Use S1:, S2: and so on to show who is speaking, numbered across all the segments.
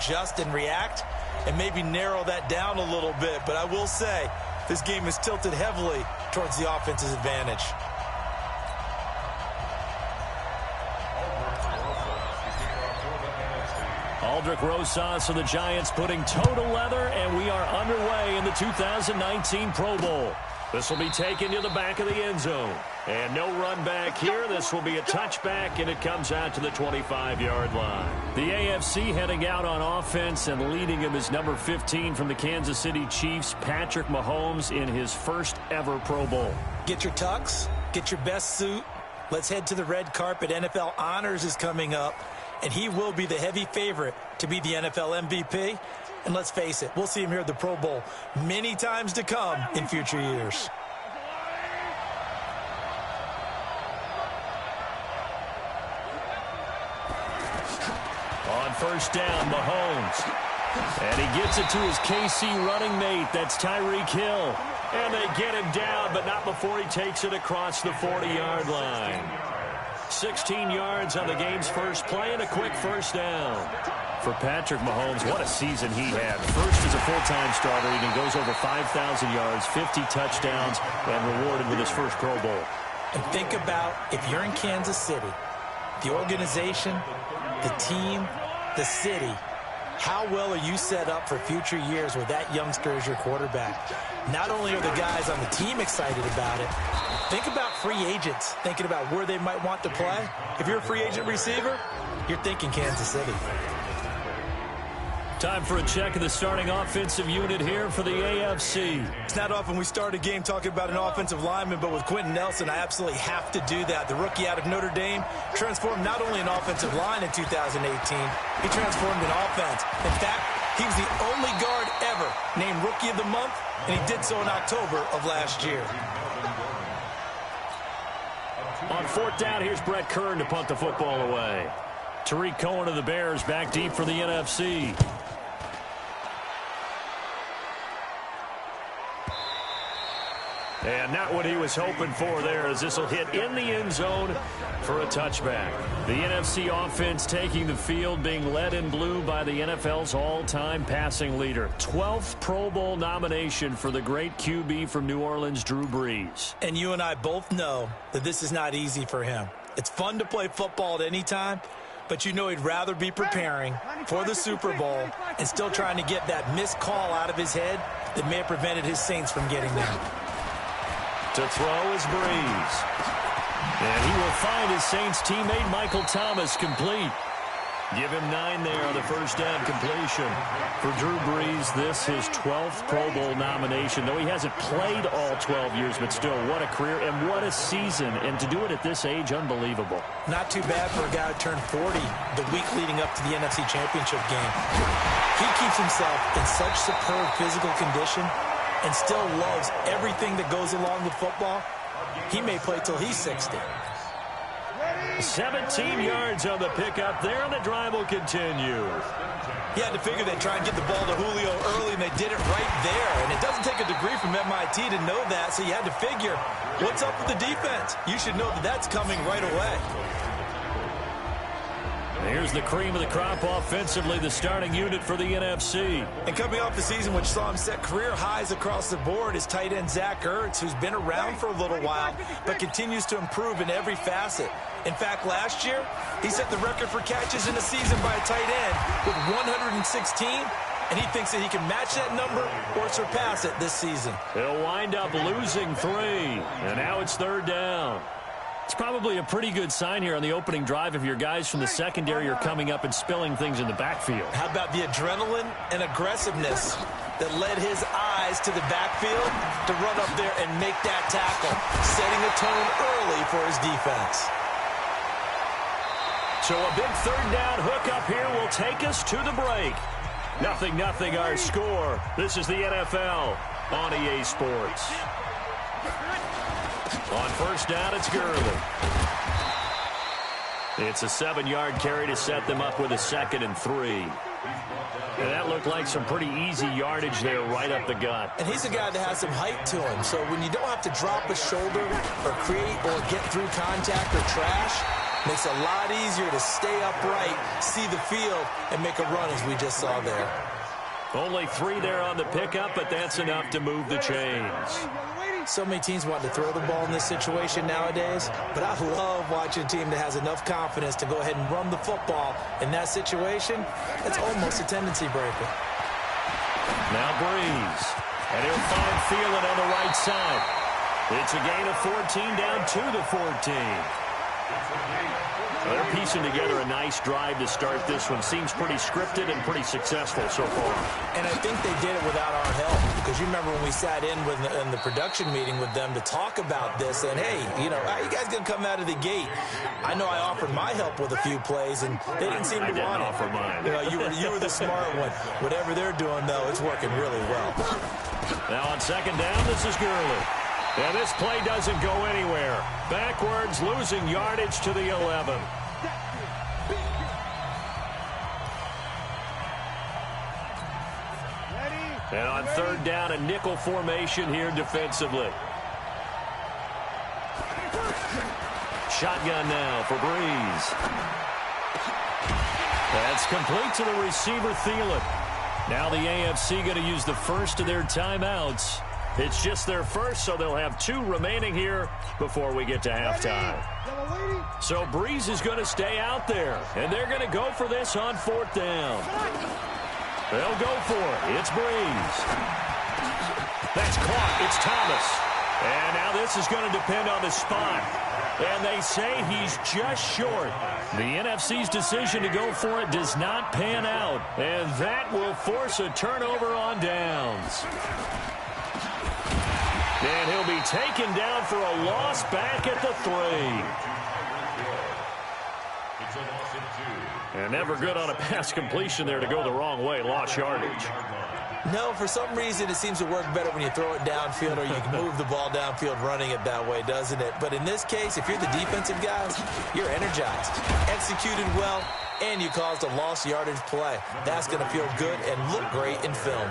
S1: adjust and react and maybe narrow that down a little bit. But I will say, this game is tilted heavily towards the offense's advantage.
S2: Aldrich Rosas of the Giants putting total leather, and we are underway in the 2019 Pro Bowl. This will be taken to the back of the end zone. And no run back here. This will be a touchback, and it comes out to the 25-yard line. The AFC heading out on offense, and leading him is number 15 from the Kansas City Chiefs, Patrick Mahomes, in his first ever Pro Bowl.
S1: Get your tux, get your best suit. Let's head to the red carpet. NFL Honors is coming up, and he will be the heavy favorite to be the NFL MVP. And let's face it, we'll see him here at the Pro Bowl many times to come in future years.
S2: On first down, Mahomes. And he gets it to his KC running mate. That's Tyreek Hill. And they get him down, but not before he takes it across the 40-yard line. 16 yards on the game's first play and a quick first down. For Patrick Mahomes, what a season he had. First as a full-time starter, and he goes over 5,000 yards, 50 touchdowns, and rewarded with his first Pro Bowl.
S1: And think about, if you're in Kansas City, the organization, the team, the city, how well are you set up for future years with that youngster as your quarterback? Not only are the guys on the team excited about it, think about free agents thinking about where they might want to play. If you're a free agent receiver, you're thinking Kansas City.
S2: Time for a check of the starting offensive unit here for the AFC.
S1: It's not often we start a game talking about an offensive lineman, but with Quentin Nelson, I absolutely have to do that. The rookie out of Notre Dame transformed not only an offensive line in 2018, he transformed an offense. In fact, he was the only guard ever named Rookie of the Month, and he did so in October of last year.
S2: On fourth down, here's Brett Kern to punt the football away. Tariq Cohen of the Bears back deep for the NFC. And not what he was hoping for there, as this will hit in the end zone for a touchback. The NFC offense taking the field, being led in blue by the NFL's all-time passing leader. 12th Pro Bowl nomination for the great QB from New Orleans, Drew Brees.
S1: And you and I both know that this is not easy for him. It's fun to play football at any time, but you know he'd rather be preparing for the Super Bowl and still trying to get that missed call out of his head that may have prevented his Saints from getting there.
S2: To throw is Brees. And he will find his Saints teammate Michael Thomas complete. Give him 9 there on the first down completion. For Drew Brees, this his 12th Pro Bowl nomination. Though he hasn't played all 12 years, but still, what a career and what a season. And to do it at this age, unbelievable.
S1: Not too bad for a guy who turned 40 the week leading up to the NFC Championship game. He keeps himself in such superb physical condition and still loves everything that goes along with football. He may play till he's 60.
S2: 17 yards on the pickup there, and the drive will continue.
S1: He had to figure they'd try and get the ball to Julio early, and they did it right there. And it doesn't take a degree from MIT to know that, so you had to figure, what's up with the defense? You should know that that's coming right away.
S2: Here's the cream of the crop offensively, the starting unit for the NFC.
S1: And coming off the season which saw him set career highs across the board is tight end Zach Ertz, who's been around for a little while, but continues to improve in every facet. In fact, last year, he set the record for catches in a season by a tight end with 116, and he thinks that he can match that number or surpass it this season.
S2: He'll wind up losing 3, and now it's third down. It's probably a pretty good sign here on the opening drive if your guys from the secondary are coming up and spilling things in the backfield.
S1: How about the adrenaline and aggressiveness that led his eyes to the backfield to run up there and make that tackle, setting a tone early for his defense.
S2: So a big third down hook up here will take us to the break. 0-0 our score. This is the NFL on EA Sports. On first down, it's Gurley. It's a 7-yard carry to set them up with a 2nd and 3. And that looked like some pretty easy yardage there right up the gut.
S1: And he's a guy that has some height to him. So when you don't have to drop a shoulder or create or get through contact or trash, Makes it a lot easier to stay upright, see the field, and make a run as we just saw there.
S2: Only 3 there on the pickup, but that's enough to move the chains.
S1: So many teams want to throw the ball in this situation nowadays, but I love watching a team that has enough confidence to go ahead and run the football. In that situation, it's almost a tendency breaker.
S2: Now Breeze, and he'll find Thielen on the right side. It's a gain of 14 down to the 14. They're piecing together a nice drive to start this one. Seems pretty scripted and pretty successful so far.
S1: And I think they did it without our help, because you remember when we sat in the production meeting with them to talk about this, and hey, you know, how you guys going to come out of the gate? I know I offered my help with a few plays, and they didn't seem to want it.
S2: Offer mine.
S1: You know, you were the smart one. Whatever they're doing, though, it's working really well.
S2: Now on second down, this is Gurley. And this play doesn't go anywhere. Backwards, losing yardage to the 11. And on third down, a nickel formation here defensively. Shotgun now for Breeze. That's complete to the receiver, Thielen. Now the AFC going to use the first of their timeouts. It's just their first, so they'll have 2 remaining here before we get to halftime. So Breeze is going to stay out there, and they're going to go for this on fourth down. They'll go for it. It's Breeze. That's caught. It's Thomas. And now this is going to depend on the spot. And they say he's just short. The NFC's decision to go for it does not pan out. And that will force a turnover on downs. And he'll be taken down for a loss back at the 3. And never good on a pass completion there to go the wrong way. Lost yardage.
S1: No, for some reason it seems to work better when you throw it downfield, or you can move the ball downfield running it that way, doesn't it? But in this case, if you're the defensive guys, you're energized, executed well, and you caused a lost yardage play. That's going to feel good and look great in film.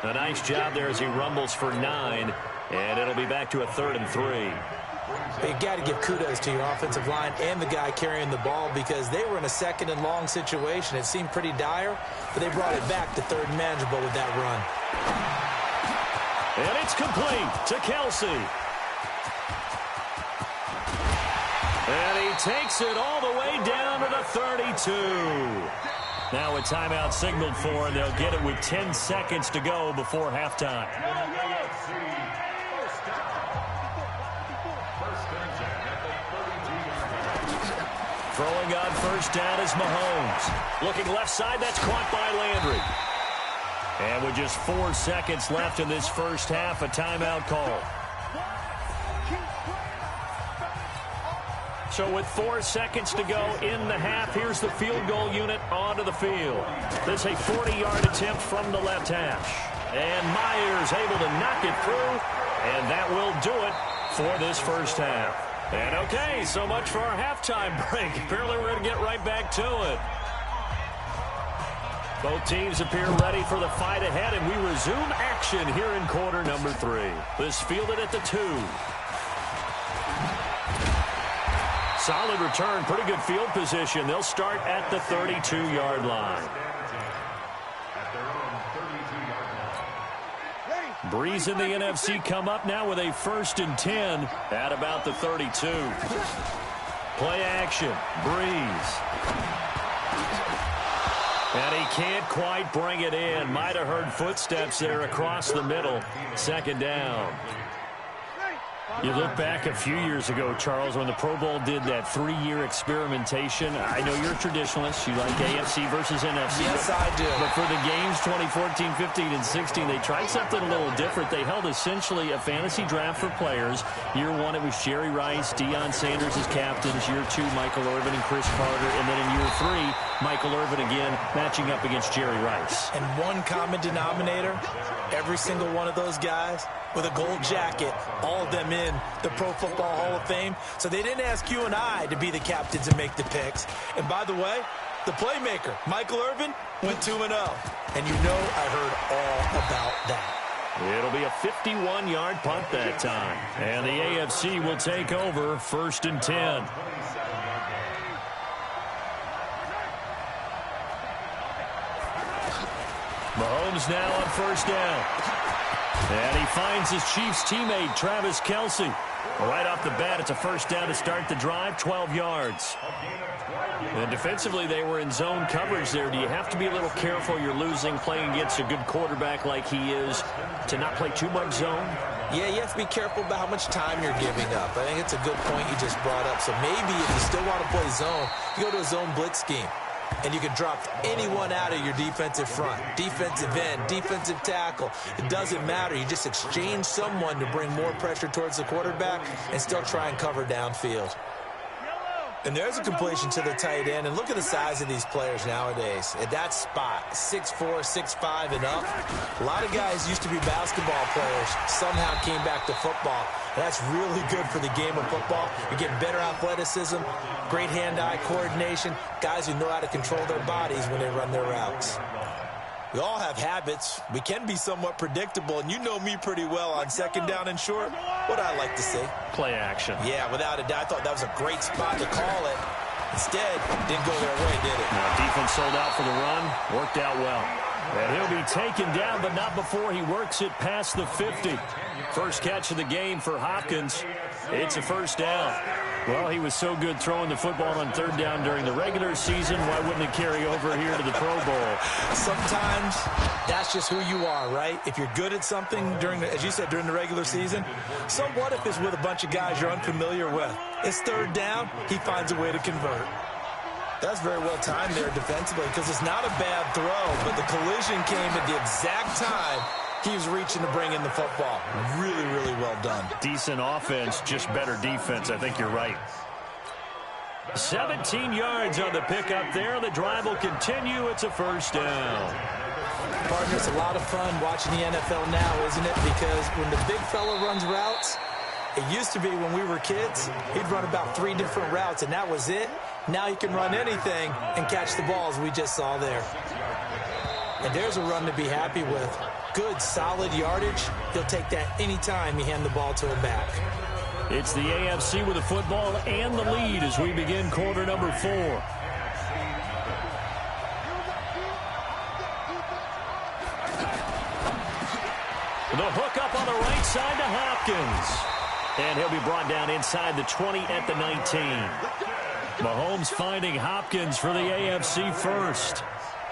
S2: A nice job there as he rumbles for 9, and it'll be back to a 3rd and 3.
S1: You got to give kudos to your offensive line and the guy carrying the ball, because they were in a 2nd and long situation. It seemed pretty dire, but they brought it back to 3rd and manageable with that run.
S2: And it's complete to Kelsey. And he takes it all the way down to the 32. Now a timeout signaled for, and they'll get it with 10 seconds to go before halftime. Throwing on first down is Mahomes. Looking left side, that's caught by Landry. And with just 4 seconds left in this first half, a timeout call. So with 4 seconds to go in the half, here's the field goal unit onto the field. This is a 40-yard attempt from the left hash. And Myers able to knock it through, and that will do it for this first half. And okay, so much for our halftime break. Apparently we're going to get right back to it. Both teams appear ready for the fight ahead, and we resume action here in quarter number 3. This fielded at the 2. Solid return, pretty good field position. They'll start at the 32-yard line. Breeze and the NFC come up now with a 1st and 10 at about the 32. Play action, Breeze. And he can't quite bring it in. Might have heard footsteps there across the middle. 2nd down. You look back a few years ago, Charles, when the Pro Bowl did that 3-year experimentation. I know you're a traditionalist. You like AFC versus NFC.
S1: Yes, I do.
S2: But for the games 2014, 15, and 16, they tried something a little different. They held essentially a fantasy draft for players. Year 1, it was Jerry Rice, Deion Sanders as captains. Year 2, Michael Irvin and Chris Carter. And then in year 3, Michael Irvin again matching up against Jerry Rice.
S1: And one common denominator, every single one of those guys with a gold jacket, all of them in the Pro Football Hall of Fame. So they didn't ask you and I to be the captains and make the picks. And by the way, the playmaker, Michael Irvin, went 2-0. And you know I heard all about that.
S2: It'll be a 51-yard punt that time. And the AFC will take over 1st and 10. Mahomes now on first down. And he finds his Chiefs teammate, Travis Kelce. Right off the bat, it's a first down to start the drive, 12 yards. And defensively, they were in zone coverage there. Do you have to be a little careful? You're losing, playing against a good quarterback like he is, to not play too much zone?
S1: Yeah, you have to be careful about how much time you're giving up. I think it's a good point you just brought up. So maybe if you still want to play zone, you go to a zone blitz scheme. And you can drop anyone out of your defensive front, defensive end, defensive tackle. It doesn't matter. You just exchange someone to bring more pressure towards the quarterback and still try and cover downfield. And there's a completion to the tight end. And look at the size of these players nowadays. At that spot, 6'4", 6'5", and up. A lot of guys used to be basketball players, somehow came back to football. That's really good for the game of football. You're getting better athleticism, great hand-eye coordination, guys who know how to control their bodies when they run their routes. We all have habits. We can be somewhat predictable, and you know me pretty well on second down and short. What I like to see.
S2: Play action.
S1: Yeah, without a doubt. I thought that was a great spot to call it. Instead, didn't go their way, did it?
S2: Now, defense sold out for the run. Worked out well. And he'll be taken down, but not before he works it past the 50. First catch of the game for Hopkins. It's a first down. Well, he was so good throwing the football on third down during the regular season. Why wouldn't it carry over here to the Pro Bowl?
S1: Sometimes that's just who you are, right? If you're good at something during, as you said, during the regular season, so what if it's with a bunch of guys you're unfamiliar with? It's third down. He finds a way to convert. That's very well timed there defensively because it's not a bad throw, but the collision came at the exact time he was reaching to bring in the football. Really, really well done.
S2: Decent offense, just better defense. I think you're right. 17 yards on the pickup there. The drive will continue. It's a first down.
S1: Partner, it's a lot of fun watching the NFL now, isn't it? Because when the big fella runs routes, it used to be when we were kids, he'd run about 3 different routes, and that was it. Now he can run anything and catch the balls we just saw there. And there's a run to be happy with. Good, solid yardage. He'll take that anytime you hand the ball to him back.
S2: It's the AFC with the football and the lead as we begin quarter number 4. The hook up on the right side to Hopkins. And he'll be brought down inside the 20 at the 19. Mahomes finding Hopkins for the AFC first.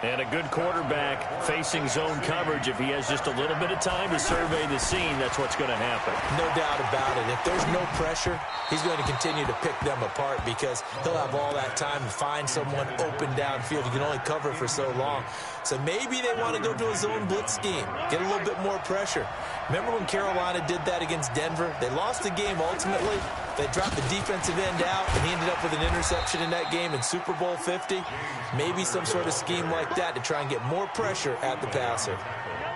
S2: And a good quarterback facing zone coverage. If he has just a little bit of time to survey the scene, that's what's going to happen.
S1: No doubt about it. If there's no pressure, he's going to continue to pick them apart because he'll have all that time to find someone open downfield. You can only cover for so long. So maybe they want to go to a zone blitz scheme, get a little bit more pressure. Remember when Carolina did that against Denver? They lost the game ultimately. They dropped the defensive end out, and he ended up with an interception in that game in Super Bowl 50. Maybe some sort of scheme like that to try and get more pressure at the passer.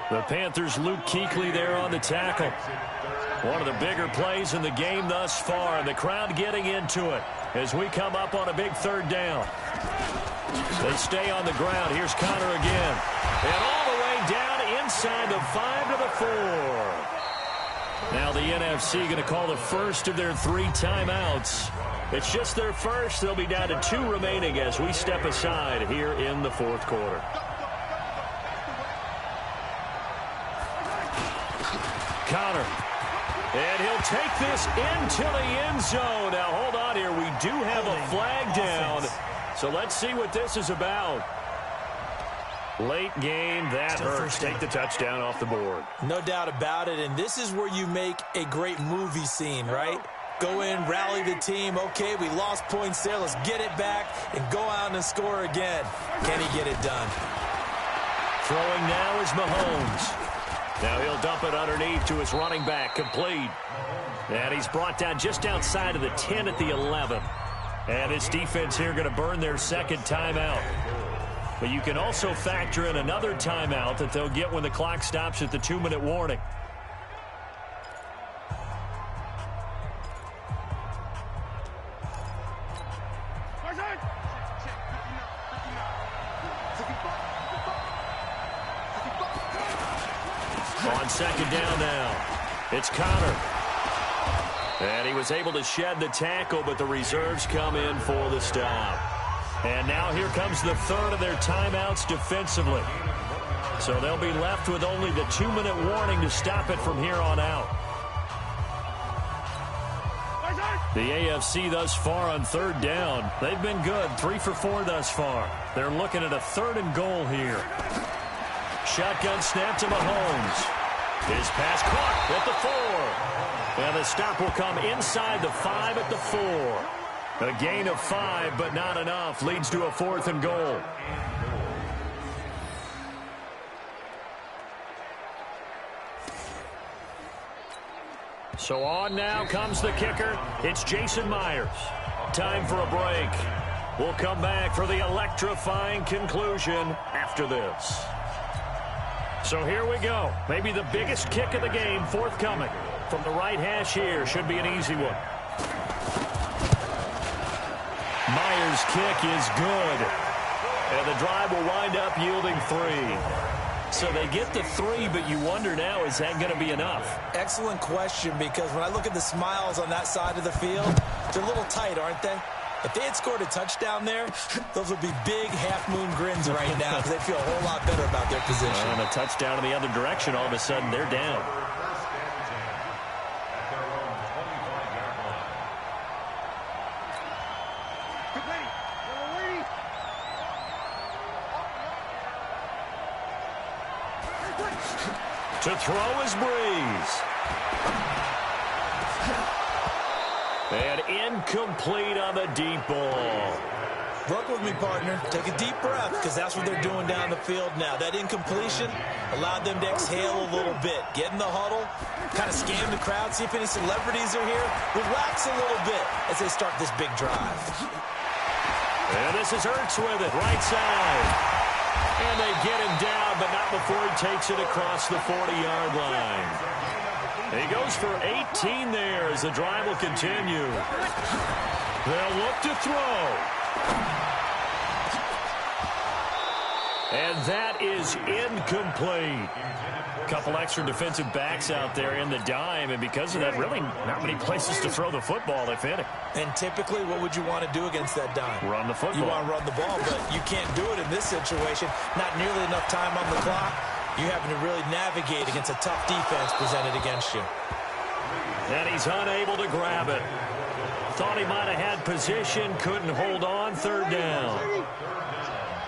S2: The Panthers' Luke Kuechly there on the tackle. One of the bigger plays in the game thus far, and the crowd getting into it as we come up on a big third down. They stay on the ground. Here's Connor again. And all the way down inside the 5 to the 4. Now the NFC going to call the first of their 3 timeouts. It's just their first. They'll be down to 2 remaining as we step aside here in the fourth quarter. Connor. And he'll take this into the end zone. Now hold on here. We do have a flag down. So let's see what this is about. Late game, that hurts. Take the touchdown off the board.
S1: No doubt about it, and this is where you make a great movie scene, right? Go in, rally the team. Okay, we lost points there. Let's get it back and go out and score again. Can he get it done?
S2: Throwing now is Mahomes. Now he'll dump it underneath to his running back, complete. And he's brought down just outside of the 10 at the 11. And his defense here going to burn their second timeout. But you can also factor in another timeout that they'll get when the clock stops at the 2-minute warning. On second down now, it's Connor. And he was able to shed the tackle, but the reserves come in for the stop. And now here comes the third of their timeouts defensively. So they'll be left with only the 2-minute warning to stop it from here on out. The AFC thus far on third down. They've been good, 3 for 4 thus far. They're looking at a 3rd and goal here. Shotgun snap to Mahomes. His pass caught at the 4. And the stop will come inside the 5 at the 4. A gain of 5, but not enough. Leads to a 4th and goal. So on now comes the kicker. It's Jason Myers. Time for a break. We'll come back for the electrifying conclusion after this. So here we go. Maybe the biggest kick of the game forthcoming. From the right hash here. Should be an easy one. Myers' kick is good. And the drive will wind up yielding 3. So they get the 3, but you wonder now, is that going to be enough?
S1: Excellent question, because when I look at the smiles on that side of the field, they're a little tight, aren't they? If they had scored a touchdown there, those would be big half-moon grins right now because they feel a whole lot better about their position.
S2: And a touchdown in the other direction, all of a sudden they're down. To throw is Breeze. And incomplete on the deep ball.
S1: Work with me, partner. Take a deep breath, because that's what they're doing down the field now. That incompletion allowed them to exhale a little bit. Get in the huddle, kind of scan the crowd, see if any celebrities are here. Relax a little bit as they start this big drive.
S2: And this is Ertz with it, right side. And they get him down, but not before he takes it across the 40-yard line. He goes for 18 there as the drive will continue. They'll look to throw. And that is incomplete. Couple extra defensive backs out there in the dime, and because of that, really not many places to throw the football, if any.
S1: And typically, what would you want to do against that dime?
S2: Run the football.
S1: You want to run the ball, but you can't do it in this situation. Not nearly enough time on the clock. You're having to really navigate against a tough defense presented against you.
S2: And he's unable to grab it. Thought he might have had position, couldn't hold on, 3rd down.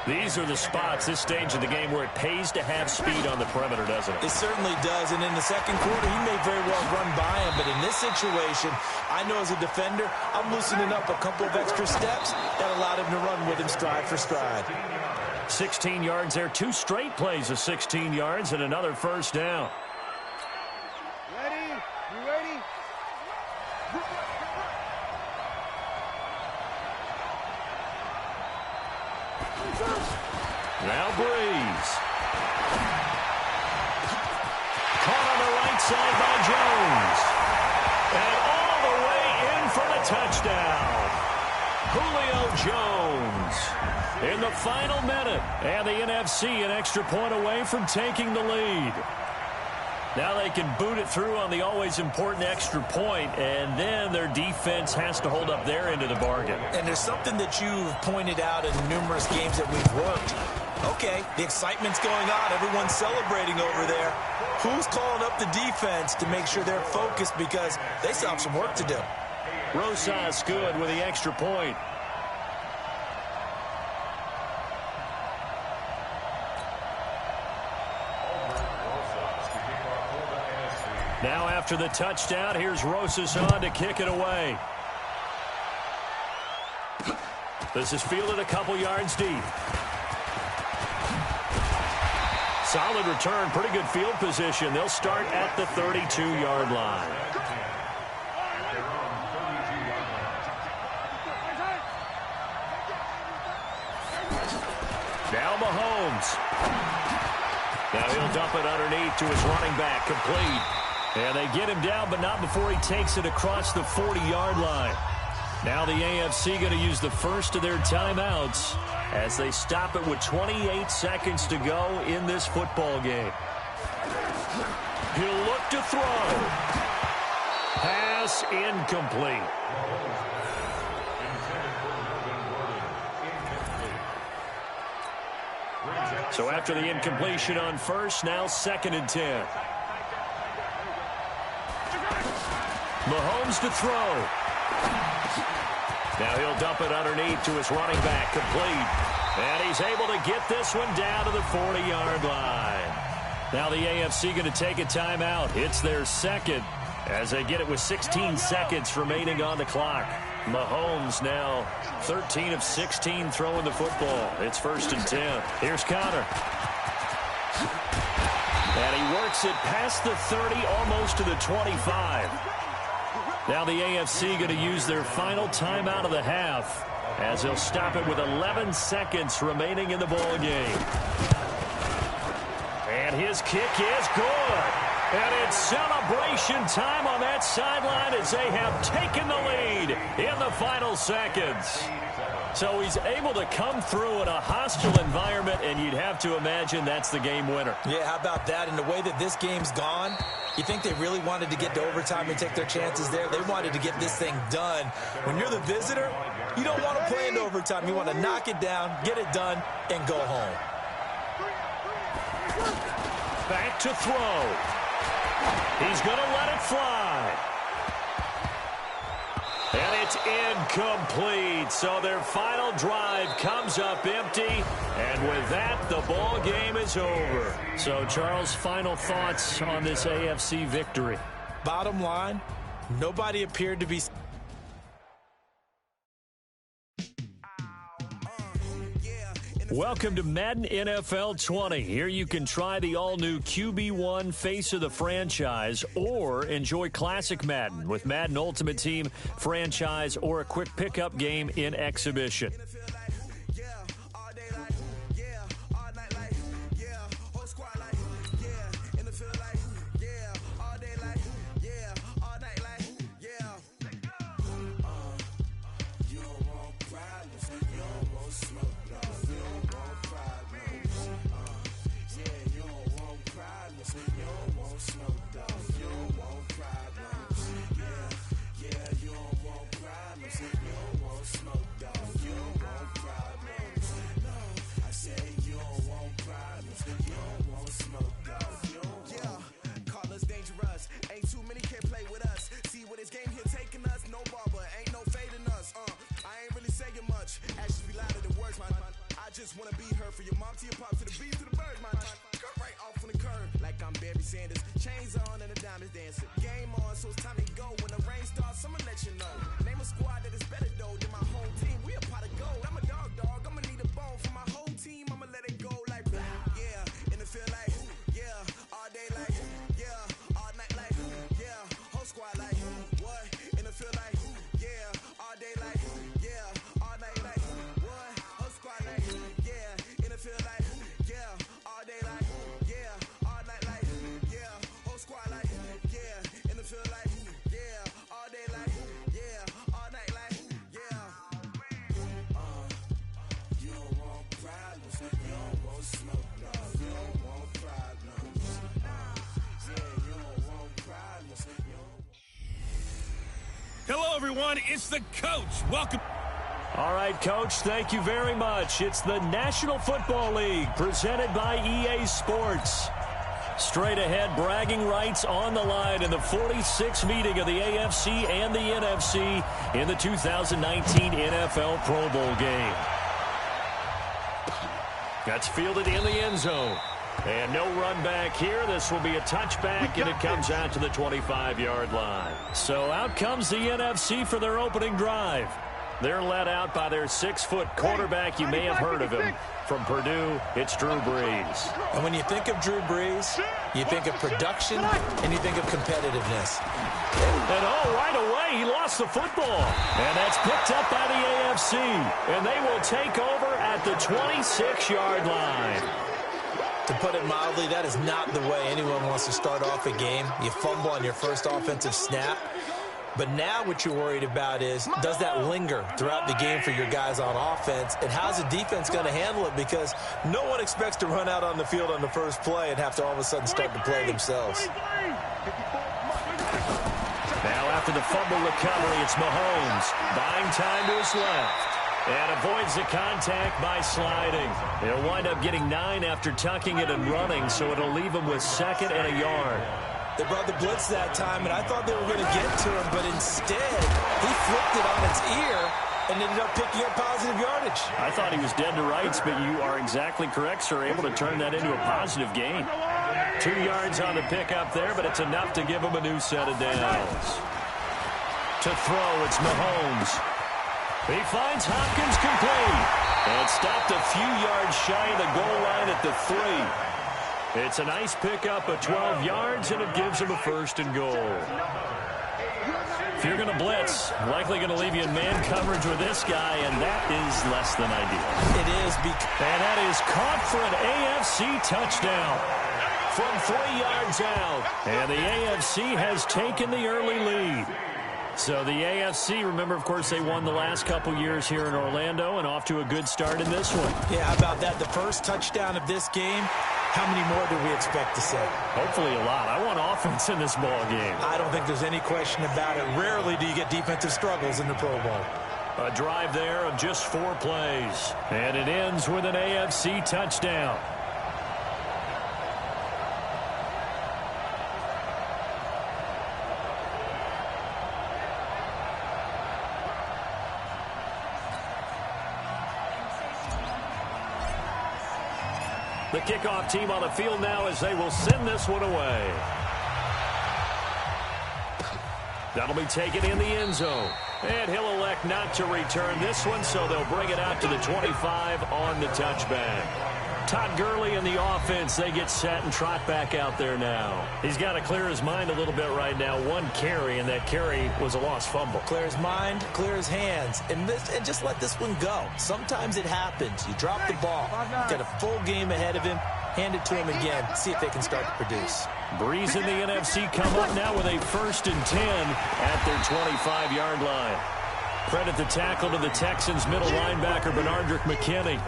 S2: These are the spots, this stage of the game, where it pays to have speed on the perimeter, doesn't it?
S1: It certainly does, and in the second quarter, he may very well run by him, but in this situation, I know as a defender, I'm loosening up a couple of extra steps that allowed him to run with him stride for stride.
S2: 16 yards there, 2 straight plays of 16 yards, and another 1st down.
S3: Ready? You ready?
S2: Now Breeze. Caught on the right side by Jones. And all the way in for the touchdown. Julio Jones in the final minute. And the NFC an extra point away from taking the lead. Now they can boot it through on the always important extra point, and then their defense has to hold up their end of the bargain.
S1: And there's something that you've pointed out in numerous games that we've worked. Okay, the excitement's going on. Everyone's celebrating over there. Who's calling up the defense to make sure they're focused, because they still have some work to do?
S2: Rosas good with the extra point. Now after the touchdown, here's Rosas on to kick it away. This is fielded a couple yards deep. Solid return, pretty good field position. They'll start at the 32-yard line. Now Mahomes. Now he'll dump it underneath to his running back, complete. And they get him down, but not before he takes it across the 40-yard line. Now the AFC going to use the first of their timeouts as they stop it with 28 seconds to go in this football game. He'll look to throw. Pass incomplete. So after the incompletion on first, now 2nd and 10. Mahomes to throw. Now he'll dump it underneath to his running back, complete. And he's able to get this one down to the 40-yard line. Now the AFC going to take a timeout. It's their second as they get it with 16 seconds remaining on the clock. Mahomes now 13 of 16 throwing the football. It's 1st and 10. Here's Connor. And he works it past the 30, almost to the 25. Now the AFC going to use their final timeout of the half as they'll stop it with 11 seconds remaining in the ball game. And his kick is good. And it's celebration time on that sideline as they have taken the lead in the final seconds. So he's able to come through in a hostile environment, and you'd have to imagine that's the game winner.
S1: Yeah, how about that? And the way that this game's gone, you think they really wanted to get to overtime and take their chances there? They wanted to get this thing done. When you're the visitor, you don't want to play into overtime. You want to knock it down, get it done, and go home.
S2: Back to throw. He's going to let it fly. And it's incomplete. So their final drive comes up empty. And with that, the ball game is over. So, Charles, final thoughts on this AFC victory?
S1: Bottom line, nobody appeared to be...
S2: Welcome to Madden NFL 20. Here you can try the all-new QB1 face of the franchise or enjoy classic Madden with Madden Ultimate Team, franchise, or a quick pickup game in exhibition.
S4: Hello, everyone. It's the coach. Welcome.
S2: All right, Coach, thank you very much. It's the National Football League presented by EA Sports. Straight ahead, bragging rights on the line in the 46th meeting of the AFC and the NFC in the 2019 NFL Pro Bowl game. That's fielded in the end zone. And no run back here. This will be a touchback, and it comes out to the 25-yard line. So out comes the NFC for their opening drive. They're led out by their 6-foot quarterback. You may have heard of him. From Purdue, it's Drew Brees.
S1: And when you think of Drew Brees, you think of production, and you think of competitiveness.
S2: And right away, he lost the football. And that's picked up by the AFC. And they will take over at the 26-yard line.
S1: To put it mildly, that is not the way anyone wants to start off a game. You fumble on your first offensive snap. But now what you're worried about is, does that linger throughout the game for your guys on offense? And how's the defense going to handle it? Because no one expects to run out on the field on the first play and have to all of a sudden start to play themselves.
S2: Now after the fumble recovery, it's Mahomes. Buying time to his left. And avoids the contact by sliding. He'll wind up getting 9 after tucking it and running, so it'll leave him with 2nd and a yard.
S1: They brought the blitz that time, and I thought they were going to get to him, but instead, he flipped it on its ear and ended up picking up positive yardage.
S2: I thought he was dead to rights, but you are exactly correct, sir. Able to turn that into a positive gain. 2 yards on the pickup there, but it's enough to give him a new set of downs. To throw, it's Mahomes. He finds Hopkins complete. And stopped a few yards shy of the goal line at the 3. It's a nice pickup of 12 yards, and it gives him a 1st and goal. If you're going to blitz, likely going to leave you in man coverage with this guy, and that is less than ideal.
S1: It is.
S2: And that is caught for an AFC touchdown from 3 yards out. And the AFC has taken the early lead. So the AFC, remember, of course, they won the last couple years here in Orlando and off to a good start in this one.
S1: Yeah, how about that? The first touchdown of this game. How many more do we expect to see?
S2: Hopefully a lot. I want offense in this ball game.
S1: I don't think there's any question about it. Rarely do you get defensive struggles in the Pro Bowl.
S2: A drive there of just 4 plays. And it ends with an AFC touchdown. The kickoff team on the field now as they will send this one away. That'll be taken in the end zone. And he'll elect not to return this one, so they'll bring it out to the 25 on the touchback. Todd Gurley and the offense, they get set and trot back out there now. He's got to clear his mind a little bit right now. 1 carry, and that carry was a lost fumble.
S1: Clear his mind, clear his hands, and just let this one go. Sometimes it happens. You drop the ball. Got a full game ahead of him. Hand it to him again. See if they can start to produce.
S2: Breeze in the NFC come up now with a 1st and 10 at their 25-yard line. Credit the tackle to the Texans' middle linebacker, Benardrick McKinney.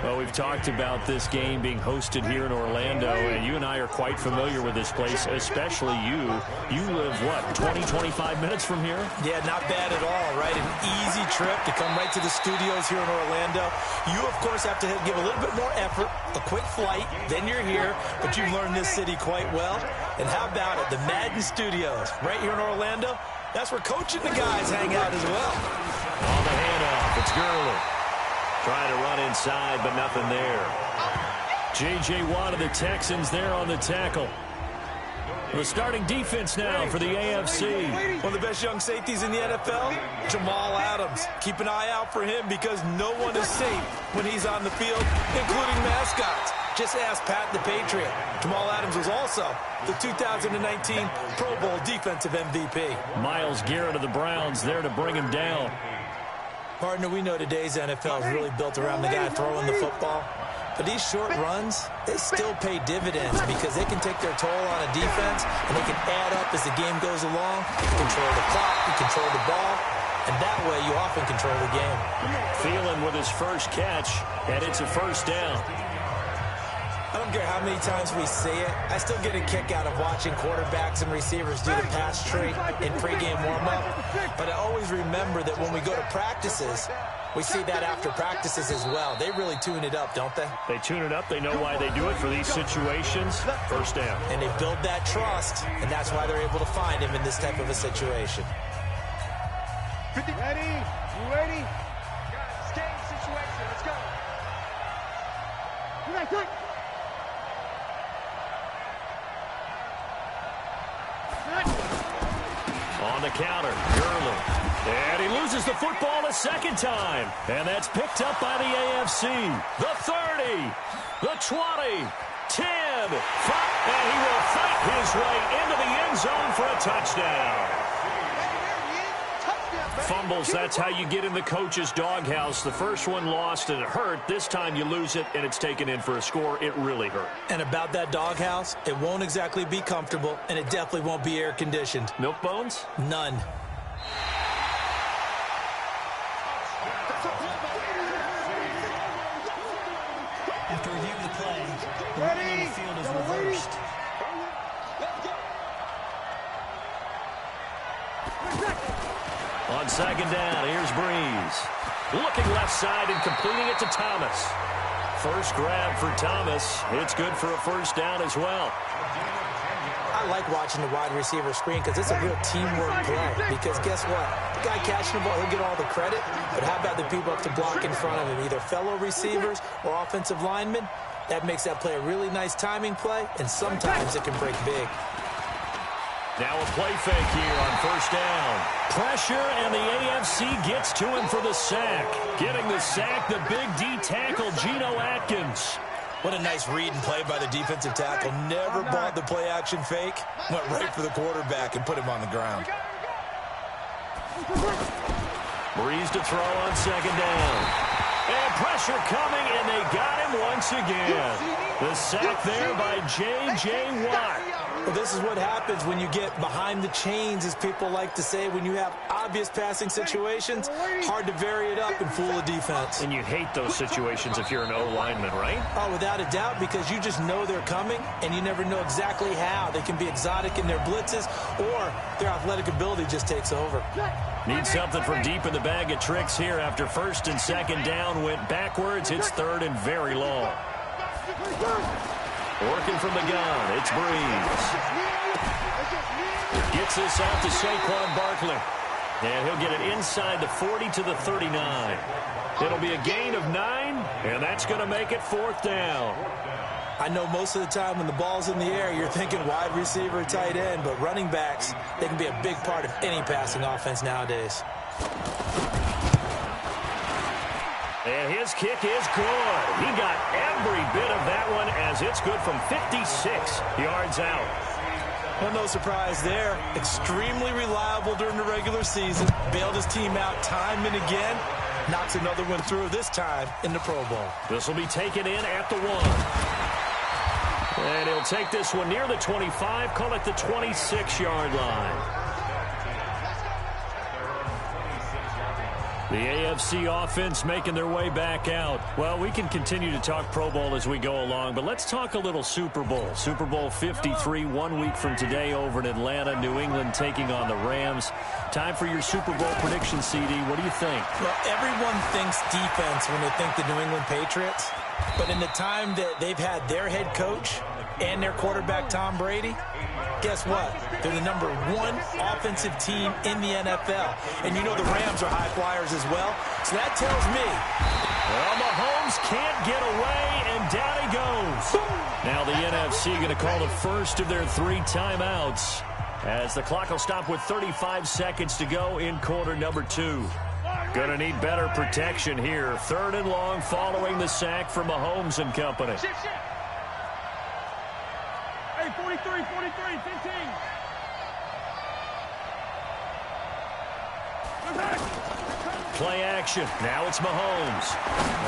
S2: Well, we've talked about this game being hosted here in Orlando, and you and I are quite familiar with this place, especially you. You live, what, 20, 25 minutes from here?
S1: Yeah, not bad at all, right? An easy trip to come right to the studios here in Orlando. You, of course, have to give a little bit more effort, a quick flight, then you're here, but you've learned this city quite well. And how about it, the Madden studios right here in Orlando? That's where Coach and the guys hang out as well.
S2: On the handoff, it's Gurley. Trying to run inside, but nothing there. J.J. Watt of the Texans there on the tackle. The starting defense now for the AFC.
S1: One of the best young safeties in the NFL, Jamal Adams. Keep an eye out for him because no one is safe when he's on the field, including mascots. Just ask Pat the Patriot. Jamal Adams was also the 2019 Pro Bowl Defensive MVP.
S2: Myles Garrett of the Browns there to bring him down.
S1: Partner, we know today's NFL is really built around the guy throwing the football. But these short runs, they still pay dividends because they can take their toll on a defense, and they can add up as the game goes along. You control the clock, you control the ball, and that way you often control the game.
S2: Thielen with his first catch, and it's a 1st down.
S1: I don't care how many times we see it. I still get a kick out of watching quarterbacks and receivers do the pass tree in pregame warm-up. But I always remember that when we go to practices, we see that after practices as well. They really tune it up, don't they?
S2: They tune it up. They know why they do it for these situations. 1st down.
S1: And they build that trust, and that's why they're able to find him in this type of a situation.
S3: Ready? You ready? Game situation. Let's go. Good.
S2: On the counter, Gurley. And he loses the football a 2nd time. And that's picked up by the AFC. The 30, the 20, 10, 5. And he will fight his way into the end zone for a touchdown. Fumbles, that's how you get in the coach's doghouse. The first one lost and it hurt. This time you lose it and it's taken in for a score. It really hurt.
S1: And about that doghouse, it won't exactly be comfortable, and it definitely won't be air-conditioned.
S2: Milk bones?
S1: None.
S5: After reviewing the play, the running on the field is reversed.
S2: On 2nd down, here's Breeze. Looking left side and completing it to Thomas. First grab for Thomas. It's good for a first down as well.
S1: I like watching the wide receiver screen because it's a real teamwork play. Because guess what? The guy catching the ball, he'll get all the credit. But how about the people up to block in front of him, either fellow receivers or offensive linemen? That makes that play a really nice timing play, and sometimes it can break big.
S2: Now a play fake here on first down. Pressure, and the AFC gets to him for the sack. Getting the sack, the big D tackle, Geno Atkins.
S1: What a nice read and play by the defensive tackle. Never bought the play-action fake. Went right for the quarterback and put him on the ground.
S2: Breeze to throw on second down. And pressure coming, and they got him once again. The sack there by J.J. Watt.
S1: Well, this is what happens when you get behind the chains, as people like to say. When you have obvious passing situations, hard to vary it up and fool the defense.
S2: And you hate those situations if you're an O-lineman, right?
S1: Oh, without a doubt, because you just know they're coming, and you never know exactly how. They can be exotic in their blitzes, or their athletic ability just takes over.
S2: Need something from deep in the bag of tricks here after first and second down went backwards. It's third and very long. Working from the gun, it's Breeze. Gets this off to Saquon Barkley. And he'll get it inside the 40 to the 39. It'll be a gain of 9, and that's going to make it fourth down.
S1: I know most of the time when the ball's in the air, you're thinking wide receiver, tight end, but running backs, they can be a big part of any passing offense nowadays.
S2: And his kick is good. He got every bit of that one as it's good from 56 yards out.
S1: Well, no surprise there. Extremely reliable during the regular season. Bailed his team out time and again. Knocks another one through, this time in the Pro Bowl.
S2: This will be taken in at the 1. And he'll take this one near the 25, call it the 26-yard line. The AFC offense making their way back out. Well, we can continue to talk Pro Bowl as we go along, but let's talk a little Super Bowl. Super Bowl 53, 1 week from today over in Atlanta. New England taking on the Rams. Time for your Super Bowl prediction, CD. What do you think?
S1: Well, everyone thinks defense when they think the New England Patriots. But in the time that they've had their head coach and their quarterback, Tom Brady, guess what? They're the #1 offensive team in the NFL. And you know the Rams are high flyers as well. So that tells me,
S2: well, Mahomes can't get away, and down he goes. Now the NFC going to call the first of their 3 timeouts as the clock will stop with 35 seconds to go in quarter number 2. Going to need better protection here. 3rd and long following the sack from Mahomes and company.
S3: Hey, 43, 15.
S2: Play action. Now it's Mahomes.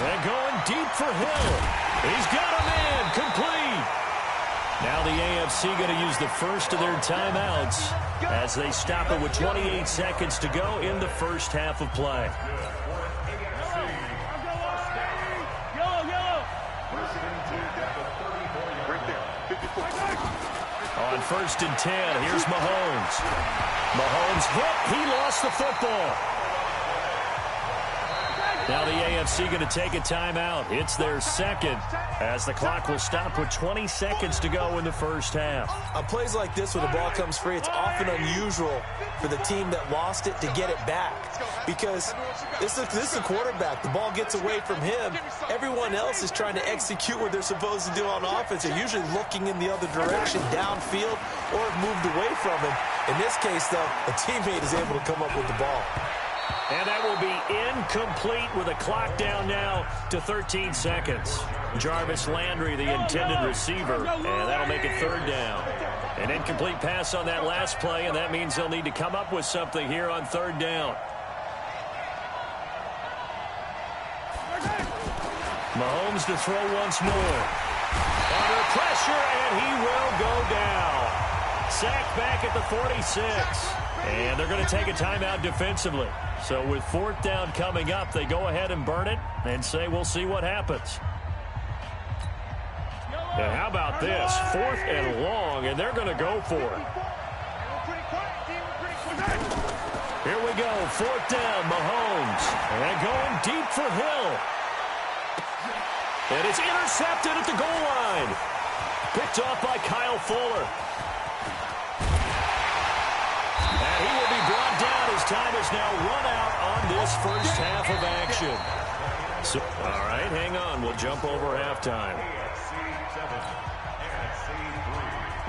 S2: And going deep for Hill. He's got him in. Complete. Now the AFC going to use the first of their timeouts as they stop it with 28 seconds to go in the first half of play. On 1st and 10, here's Mahomes. Mahomes hit. He lost the football. Now the AFC going to take a timeout. It's their second as the clock will stop with 20 seconds to go in the first half.
S1: On plays like this, when the ball comes free, it's often unusual for the team that lost it to get it back. Because this is the quarterback. The ball gets away from him. Everyone else is trying to execute what they're supposed to do on offense. They're usually looking in the other direction, downfield, or have moved away from him. In this case, though, a teammate is able to come up with the ball.
S2: And that will be incomplete with a clock down now to 13 seconds. Jarvis Landry, the intended receiver, and that'll make it 3rd down. An incomplete pass on that last play, and that means they'll need to come up with something here on 3rd down. Mahomes to throw once more. Under pressure, and he will go down. Sacked back at the 46. And they're going to take a timeout defensively. So with 4th down coming up, they go ahead and burn it and say we'll see what happens. And how about this? 4th and long, and they're going to go for it. Here we go, 4th down, Mahomes. And going deep for Hill. And it's intercepted at the goal line. Picked off by Kyle Fuller. And he will be brought down as time is now run out on this first half of action. So, all right, hang on. We'll jump over halftime.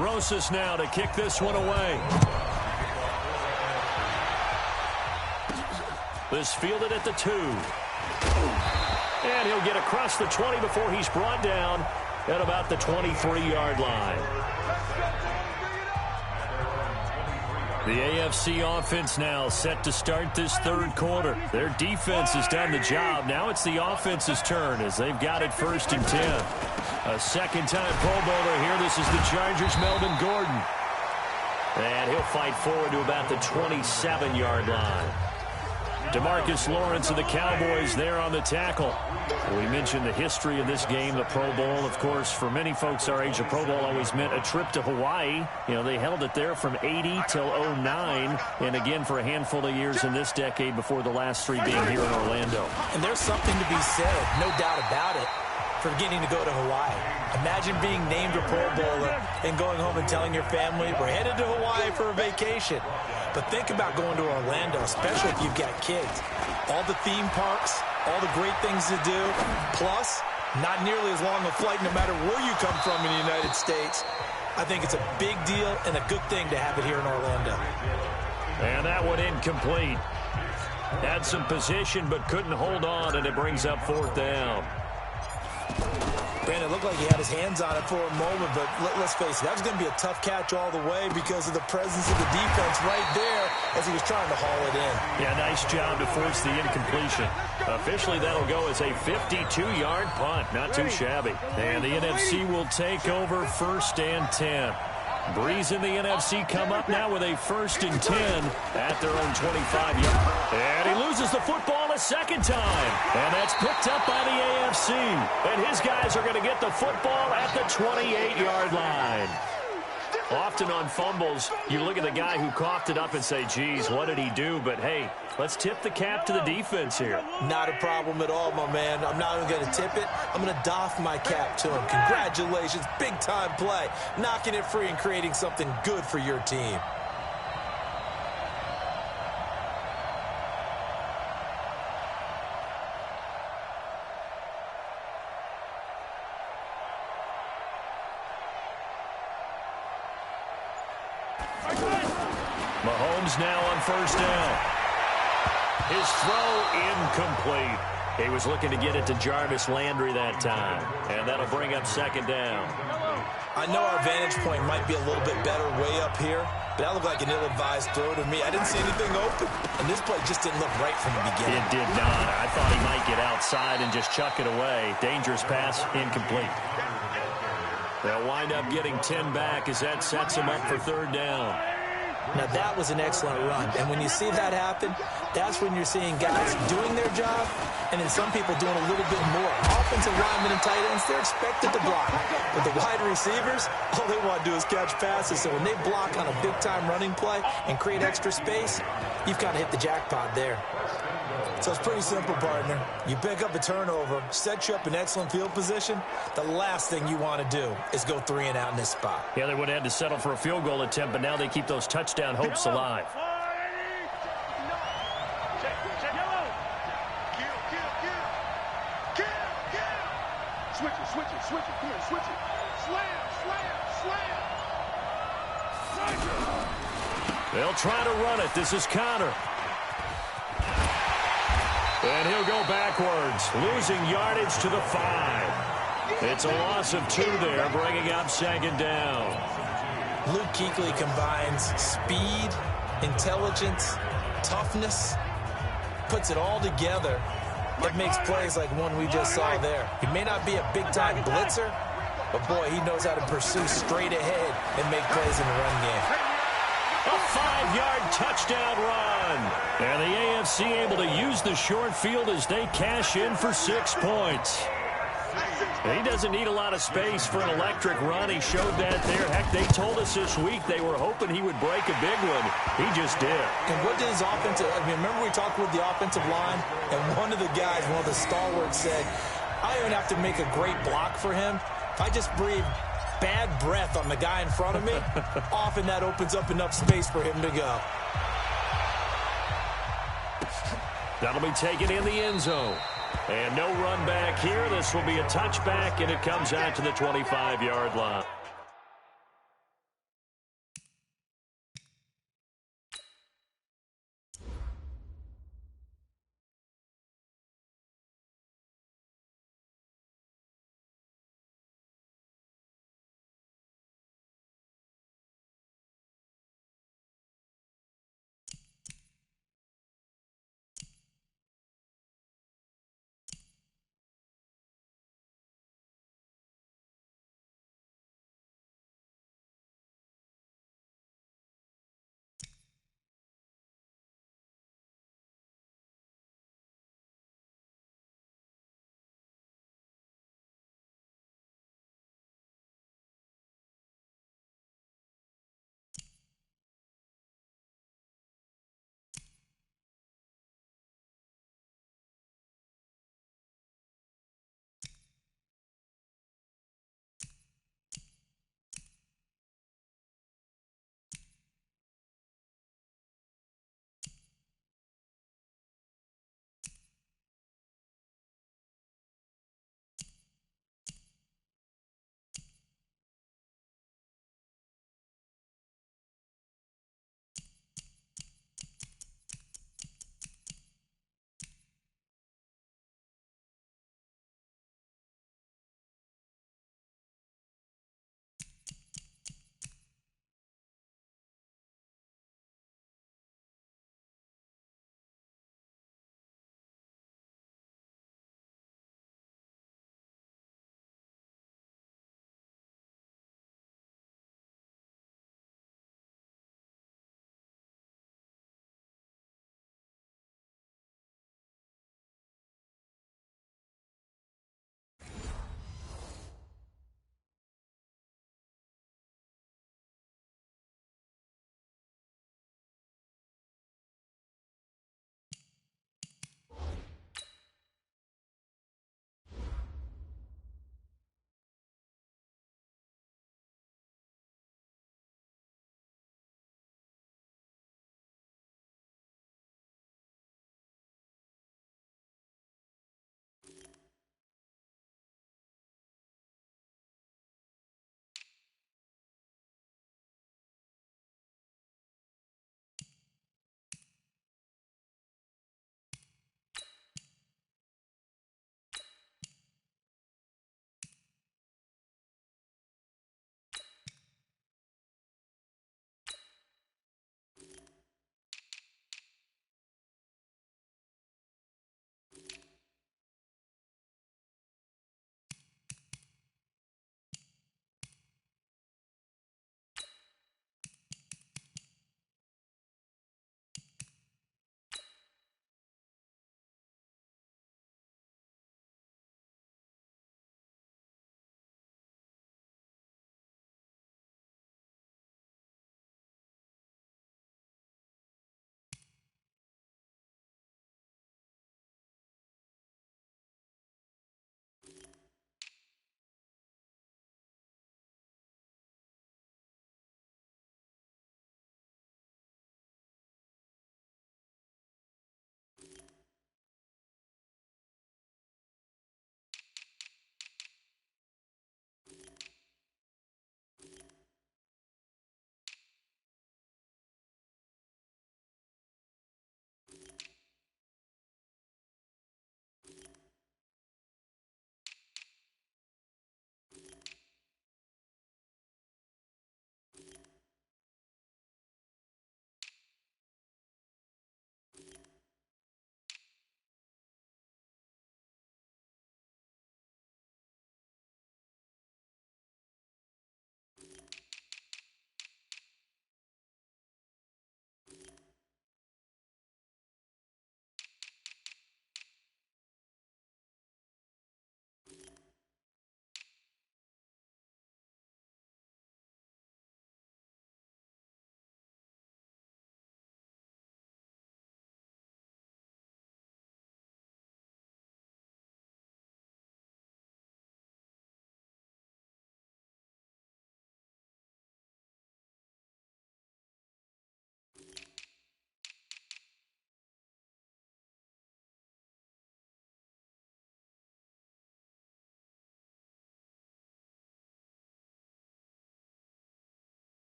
S2: Rosas now to kick this one away. This fielded at the 2. And he'll get across the 20 before he's brought down at about the 23-yard line. The AFC offense now set to start this third quarter. Their defense has done the job. Now it's the offense's turn as they've got it 1st and 10. A second-time Pro Bowler here. This is the Chargers' Melvin Gordon. And he'll fight forward to about the 27-yard line. DeMarcus Lawrence of the Cowboys there on the tackle. We mentioned the history of this game, the Pro Bowl. Of course, for many folks our age, the Pro Bowl always meant a trip to Hawaii. You know, they held it there from 80 till 09, and again for a handful of years in this decade before the last 3 being here in Orlando.
S1: And there's something to be said, no doubt about it, for getting to go to Hawaii. Imagine being named a Pro Bowler and going home and telling your family, we're headed to Hawaii for a vacation. But think about going to Orlando, especially if you've got kids. All the theme parks, all the great things to do, plus not nearly as long a flight no matter where you come from in the United States. I think it's a big deal and a good thing to have it here in Orlando.
S2: And that one incomplete. Had some position but couldn't hold on, and it brings up 4th down.
S1: Brandon, it looked like he had his hands on it for a moment, but let's face it, that was going to be a tough catch all the way because of the presence of the defense right there as he was trying to haul it in.
S2: Yeah, nice job to force the incompletion. Officially, that'll go as a 52-yard punt. Not too shabby. And the NFC will take over 1st and 10. Breeze in the NFC come up now with a 1st and 10 at their own 25-yard. And he loses the football a second time. And that's picked up by the AFC. And his guys are going to get the football at the 28-yard line. Often on fumbles, you look at the guy who coughed it up and say, geez, what did he do? But, hey, let's tip the cap to the defense here.
S1: Not a problem at all, my man. I'm not even going to tip it. I'm going to doff my cap to him. Congratulations. Big-time play. Knocking it free and creating something good for your team.
S2: Mahomes now on 1st down. His throw incomplete. He was looking to get it to Jarvis Landry that time. And that'll bring up 2nd down.
S1: I know our vantage point might be a little bit better way up here, but that looked like an ill-advised throw to me. I didn't see anything open, and this play just didn't look right from the beginning.
S2: It did not. I thought he might get outside and just chuck it away. Dangerous pass, incomplete. They'll wind up getting 10 back as that sets him up for 3rd down.
S1: Now, that was an excellent run. And when you see that happen, that's when you're seeing guys doing their job and then some people doing a little bit more. Offensive linemen and tight ends, they're expected to block. But the wide receivers, all they want to do is catch passes. So when they block on a big-time running play and create extra space, you've kind of hit the jackpot there. So it's pretty simple, partner. You pick up a turnover, set you up in excellent field position. The last thing you want to do is go 3 and out in this spot.
S2: Yeah, they would have had to settle for a field goal attempt, but now they keep those touchdown hopes alive.
S3: Switch it. Come here, switch it. Slam.
S2: They'll try to run it. This is Connor. And he'll go backwards, losing yardage to the 5. It's a loss of 2 there, bringing up 2nd down.
S1: Luke Kuechly combines speed, intelligence, toughness, puts it all together. It makes plays like one we just saw there. He may not be a big-time blitzer, but, boy, he knows how to pursue straight ahead and make plays in the run game.
S2: A 5-yard touchdown run. And the AFC able to use the short field as they cash in for 6 points. He doesn't need a lot of space for an electric run. He showed that there. Heck, they told us this week they were hoping he would break a big one. He just did.
S1: And what did his offensive – I mean, remember we talked with the offensive line, and one of the guys, one of the stalwarts said, I don't even have to make a great block for him. If I just breathe bad breath on the guy in front of me, often that opens up enough space for him to go.
S2: That'll be taken in the end zone. And no run back here. This will be a touchback, and it comes out to the 25-yard line.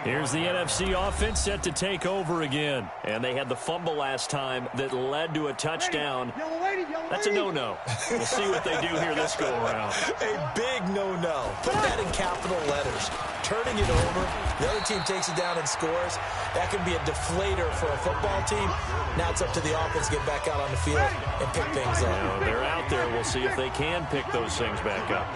S2: Here's the NFC offense set to take over again. And they had the fumble last time that led to a touchdown. That's a no-no. We'll see what they do here this go-around.
S1: A big no-no. Put that in capital letters. Turning it over, the other team takes it down and scores. That can be a deflator for a football team. Now it's up to the offense to get back out on the field and pick things up.
S2: Now, they're out there. We'll see if they can pick those things back up.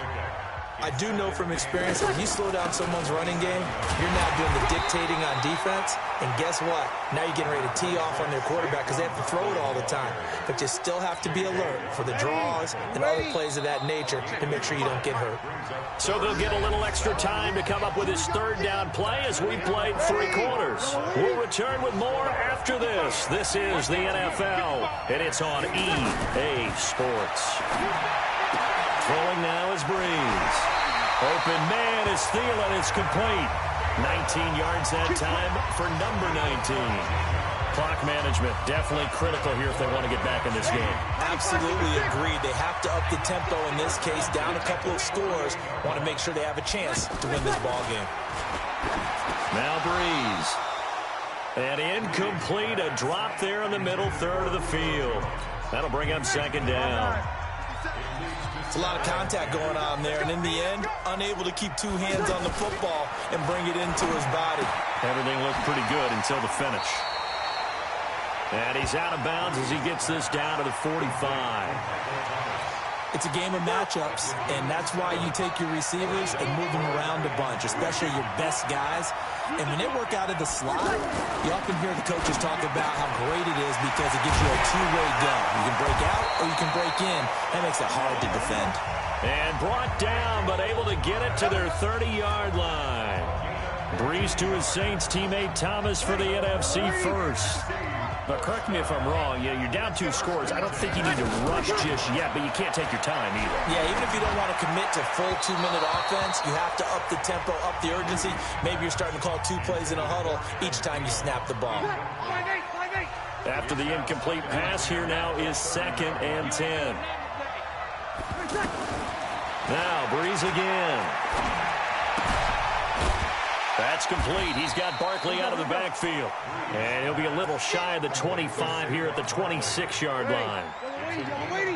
S1: I do know from experience that when you slow down someone's running game, you're now doing the dictating on defense. And guess what? Now you're getting ready to tee off on their quarterback because they have to throw it all the time. But you still have to be alert for the draws and other plays of that nature to make sure you don't get hurt.
S2: So they'll get a little extra time to come up with his third down play as we played 3 quarters. We'll return with more after this. This is the NFL, and it's on EA Sports. Throwing now is Breeze. Open man is Thielen. It's complete. 19 yards that time for number 19. Clock management definitely critical here if they want to get back in this game.
S1: Absolutely agreed. They have to up the tempo in this case, down a couple of scores. Want to make sure they have a chance to win this ball game.
S2: Now Breeze. And incomplete. A drop there in the middle third of the field. That'll bring up second down.
S1: It's a lot of contact going on there, and in the end, unable to keep 2 hands on the football and bring it into his body.
S2: Everything looked pretty good until the finish. And he's out of bounds as he gets this down to the 45.
S1: It's a game of matchups, and that's why you take your receivers and move them around a bunch, especially your best guys. And when they work out of the slot, you often hear the coaches talk about how great it is because it gives you a two-way go. You can break out or you can break in. That makes it hard to defend.
S2: And brought down, but able to get it to their 30-yard line. Breeze to his Saints teammate Thomas for the NFC first. But correct me if I'm wrong, you're down 2 scores. I don't think you need to rush just yet, but you can't take your time either.
S1: Yeah, even if you don't want to commit to full 2-minute offense, you have to up the tempo, up the urgency. Maybe you're starting to call 2 plays in a huddle each time you snap the ball.
S2: After the incomplete pass, here now is 2nd and 10. Now, Breeze again. That's complete. He's got Barkley out of the backfield. And he'll be a little shy of the 25 here at the 26-yard line.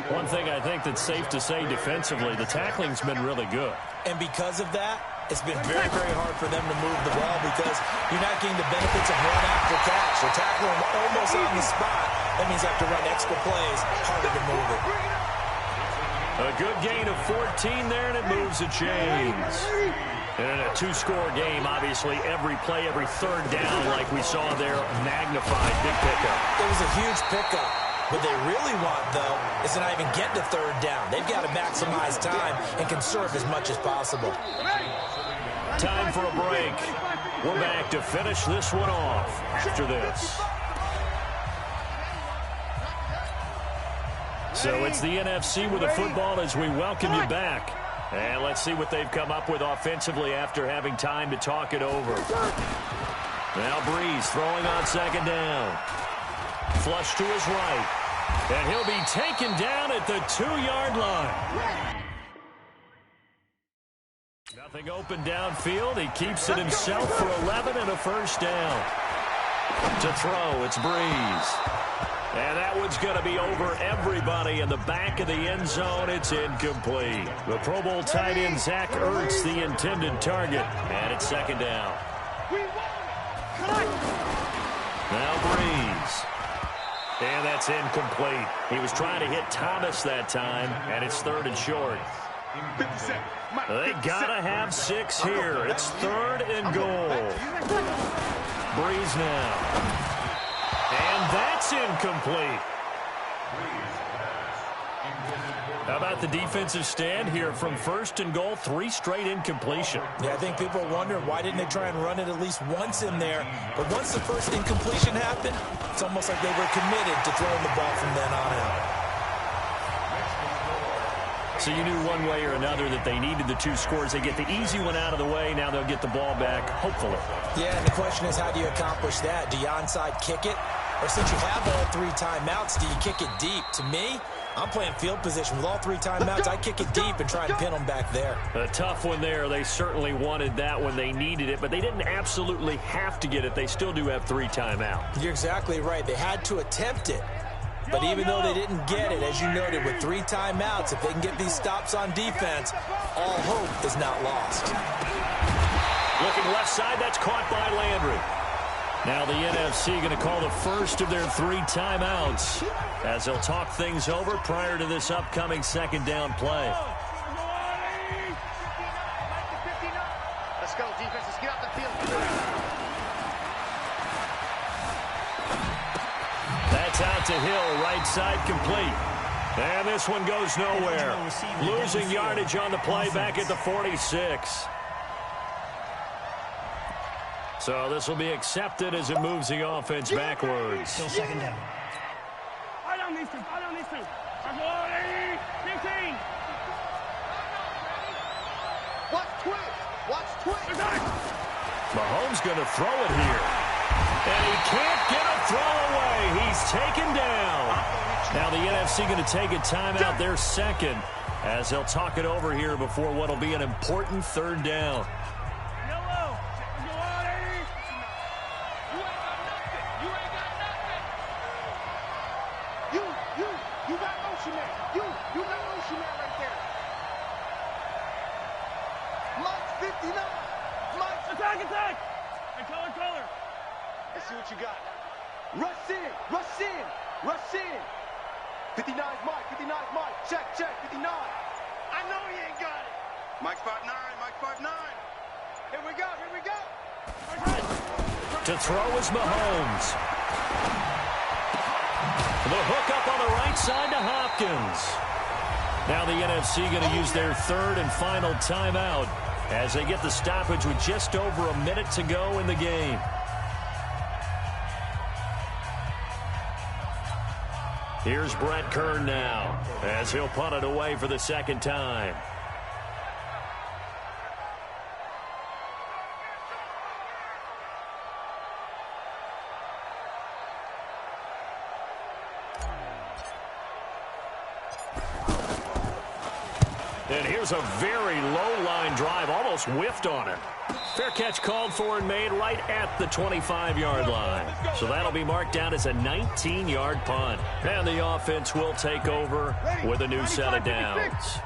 S2: One thing I think that's safe to say defensively, the tackling's been really good.
S1: And because of that, it's been very, very hard for them to move the ball because you're not getting the benefits of run after catch. They're tackling them almost on the spot. That means you have to run extra plays, harder to move it.
S2: A good gain of 14 there, and it moves the chains. And in a 2-score game, obviously, every play, every third down, like we saw there, magnified. Big pickup.
S1: It was a huge pickup. What they really want, though, is to not even get to third down. They've got to maximize time and conserve as much as possible.
S2: Time for a break. We're back to finish this one off after this. So it's the NFC with the football as we welcome you back. And let's see what they've come up with offensively after having time to talk it over. Now Breeze throwing on 2nd down. Flush to his right. And he'll be taken down at the 2-yard line. Nothing open downfield. He keeps it himself for 11 and a first down. To throw, it's Breeze. And that one's going to be over everybody in the back of the end zone. It's incomplete. The Pro Bowl tight end, Zach Ertz, the intended target. And it's 2nd down. Now Breeze. And that's incomplete. He was trying to hit Thomas that time, and it's 3rd and short. They got to have 6 here. It's 3rd and goal. Breeze now. And that's incomplete. How about the defensive stand here from 1st and goal, 3 straight incompletion.
S1: Yeah, I think people are wondering why didn't they try and run it at least once in there. But once the first incompletion happened, it's almost like they were committed to throwing the ball from then on out.
S2: So you knew one way or another that they needed the 2 scores. They get the easy one out of the way. Now they'll get the ball back, hopefully.
S1: Yeah, and the question is, how do you accomplish that? Do you onside kick it? Or since you have all 3 timeouts, do you kick it deep? To me, I'm playing field position with all 3 timeouts. I kick it deep and try and pin them back there.
S2: A tough one there. They certainly wanted that when they needed it, but they didn't absolutely have to get it. They still do have 3 timeouts.
S1: You're exactly right. They had to attempt it. But even though they didn't get it, as you noted, with 3 timeouts, if they can get these stops on defense, all hope is not lost.
S2: Looking left side, that's caught by Landry. Now the NFC going to call the first of their 3 timeouts as they'll talk things over prior to this upcoming second down play.
S3: Let's go, defense. Let's get out the field.
S2: That's out to Hill, right side complete. And this one goes nowhere. Losing yardage on the play back at the 46. So this will be accepted as it moves the offense backwards.
S5: Still second down.
S3: I don't need to. I'm ready. 15. Watch twitch.
S2: Mahomes going to throw it here. And he can't get a throw away. He's taken down. Now the NFC going to take a timeout, their second, as they'll talk it over here before what will be an important third down.
S3: Attack! Color. Let's see what you got. Rush in. 59's Mike. Check. 59. I know he ain't got it. Mike's 5'9". Here we go.
S2: To throw is Mahomes. The hook up on the right side to Hopkins. Now the NFC going to use their third and final timeout as they get the stoppage with just over a minute to go in the game. Here's Brett Kern now as he'll punt it away for the second time. And here's a very low-line drive, almost whiffed on it. Fair catch called for and made right at the 25-yard line. So that'll be marked down as a 19-yard punt. And the offense will take over with a new set of downs.
S3: Let's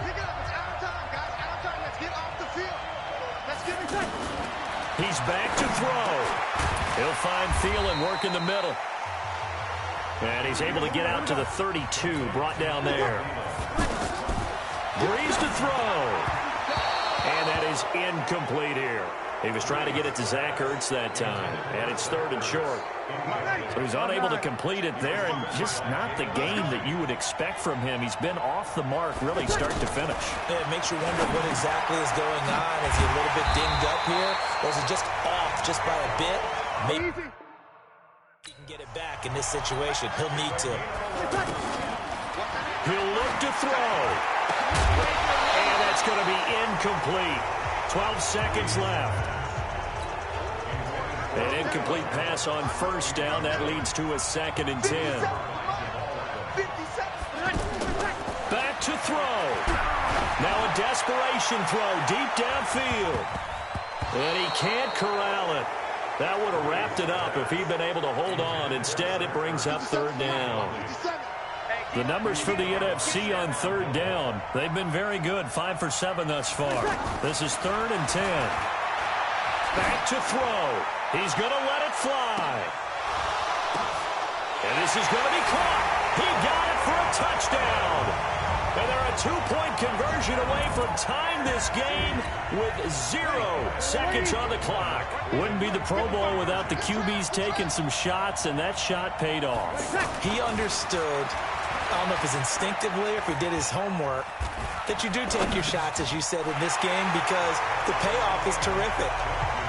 S3: pick it up. It's out of time, guys. Out of time. Let's get off the field. Let's get it.
S2: He's back to throw. He'll find Thielen work in the middle. And he's able to get out to the 32, brought down there. Breeze to throw. And that is incomplete here. He was trying to get it to Zach Ertz that time. And it's 3rd and short. So he's unable to complete it there, and just not the game that you would expect from him. He's been off the mark really start to finish.
S1: Yeah, it makes you wonder what exactly is going on. Is he a little bit dinged up here? Or is it just off just by a bit? Maybe he can get it back in this situation. He'll need to.
S2: He'll look to throw. And that's going to be incomplete. 12 seconds left. An incomplete pass on first down. That leads to a 2nd and 10. Back to throw. Now a desperation throw deep downfield. And he can't corral it. That would have wrapped it up if he'd been able to hold on. Instead, it brings up 3rd down. The numbers for the NFC on 3rd down, they've been very good. 5 for 7 thus far. This is 3rd and 10. Back to throw. He's going to let it fly. And this is going to be caught. He got it for a touchdown. And they're a 2-point conversion away from tying this game with 0 seconds on the clock. Wouldn't be the Pro Bowl without the QBs taking some shots, and that shot paid off.
S1: He understood, I don't know if it's instinctively or if he did his homework, that you do take your shots, as you said, in this game because the payoff is terrific.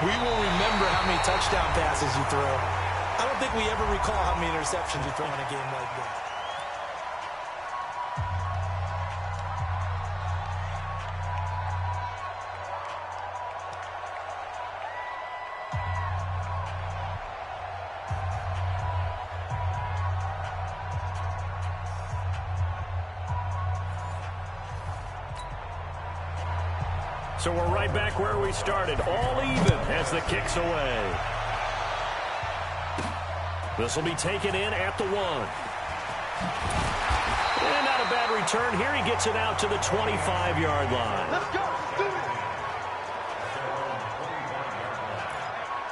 S1: We will remember how many touchdown passes you throw. I don't think we ever recall how many interceptions you throw in a game like this.
S2: So we're right back where we started, all even as the kick's away. This will be taken in at the 1. And not a bad return here. He gets it out to the 25-yard line.
S3: Let's go. Do it.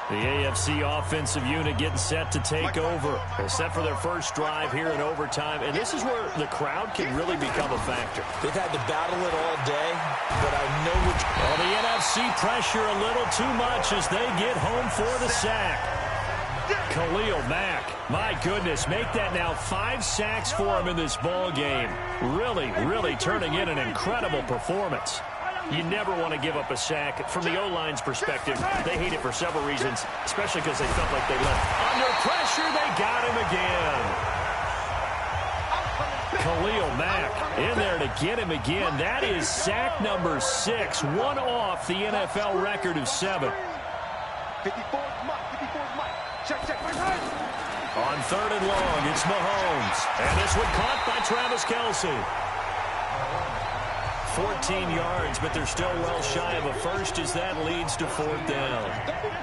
S2: The AFC offensive unit getting set to take over. They're set for their first drive here in overtime. And this is where the crowd can really become a factor.
S1: They've had to battle it all day, but I know which...
S2: Well, the NFC pressure a little too much as they get home for the sack. Khalil Mack, my goodness, make that now 5 sacks for him in this ball game. Really turning in an incredible performance. You never want to give up a sack. From the O-line's perspective, they hate it for several reasons, especially because they felt like they left. Under pressure, they got him again. Khalil Mack in there to get him again. That is sack number 6, one off the NFL record of 7.
S3: 54's Mike. 54's Mike. Check.
S2: On 3rd and long, it's Mahomes. And this one caught by Travis Kelce. 14 yards, but they're still well shy of a first as that leads to 4th down.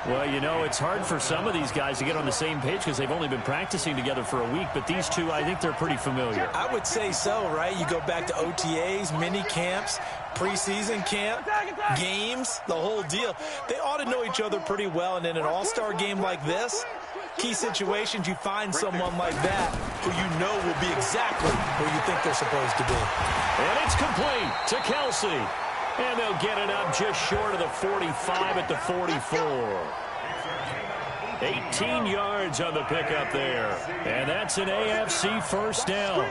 S2: Well, you know, it's hard for some of these guys to get on the same page because they've only been practicing together for a week, but these two, I think they're pretty familiar.
S1: I would say so, right? You go back to OTAs, mini camps, preseason camp, games, the whole deal. They ought to know each other pretty well, and in an all-star game like this, key situations, you find someone like that who you know will be exactly where you think they're supposed to be.
S2: And it's complete to Kelce. And they'll get it up just short of the 45 at the 44. 18 yards on the pickup there. And that's an AFC first down.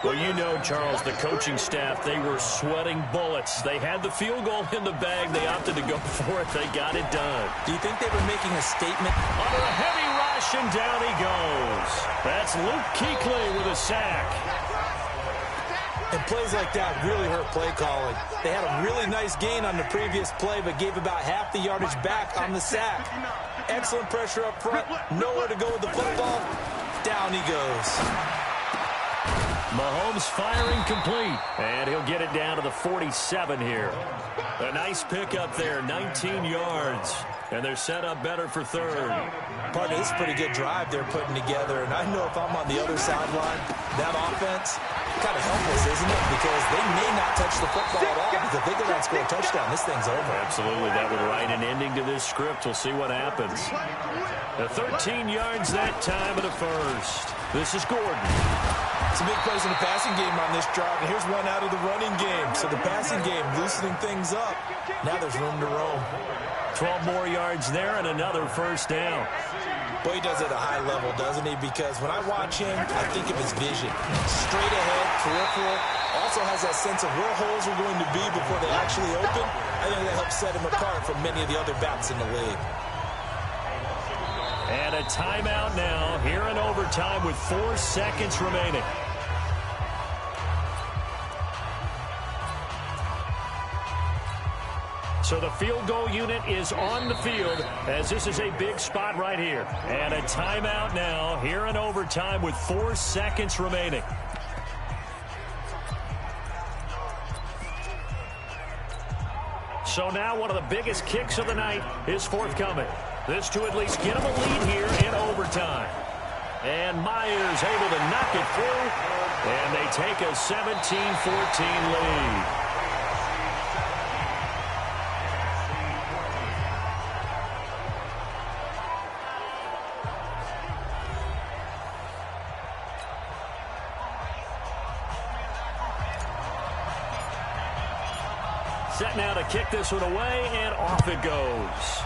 S2: Well, you know, Charles, the coaching staff, they were sweating bullets. They had the field goal in the bag. They opted to go for it. They got it done.
S1: Do you think they were making a statement?
S2: Under a heavy rush, and down he goes. That's Luke Kuechly with a sack.
S1: And plays like that really hurt play calling. They had a really nice gain on the previous play, but gave about half the yardage back on the sack. Excellent pressure up front. Nowhere to go with the football. Down he goes.
S2: Mahomes firing complete. And he'll get it down to the 47 here. A nice pickup there, 19 yards. And they're set up better for 3rd.
S1: Partner, this is a pretty good drive they're putting together. And I know if I'm on the other sideline, that offense, kind of helpless, isn't it? Because they may not touch the football at all. Because if they go down and score a touchdown, this thing's over.
S2: Absolutely. That would write an ending to this script. We'll see what happens. The 13 yards that time of the first. This is Gordon.
S1: Some big plays in the passing game on this drive. And here's one out of the running game. So the passing game loosening things up. Now there's room to roam.
S2: 12 more yards there and another first down.
S1: Boy, he does it at a high level, doesn't he? Because when I watch him, I think of his vision. Straight ahead, peripheral. Also has that sense of where holes are going to be before they actually open. I think that helps set him apart from many of the other backs in the league.
S2: And a timeout now here in overtime with 4 seconds remaining. So the field goal unit is on the field as this is a big spot right here. And a timeout now here in overtime with 4 seconds remaining. So now one of the biggest kicks of the night is forthcoming. This to at least get them a lead here in overtime. And Myers able to knock it through. And they take a 17-14 lead. Set now to kick this one away, and off it goes.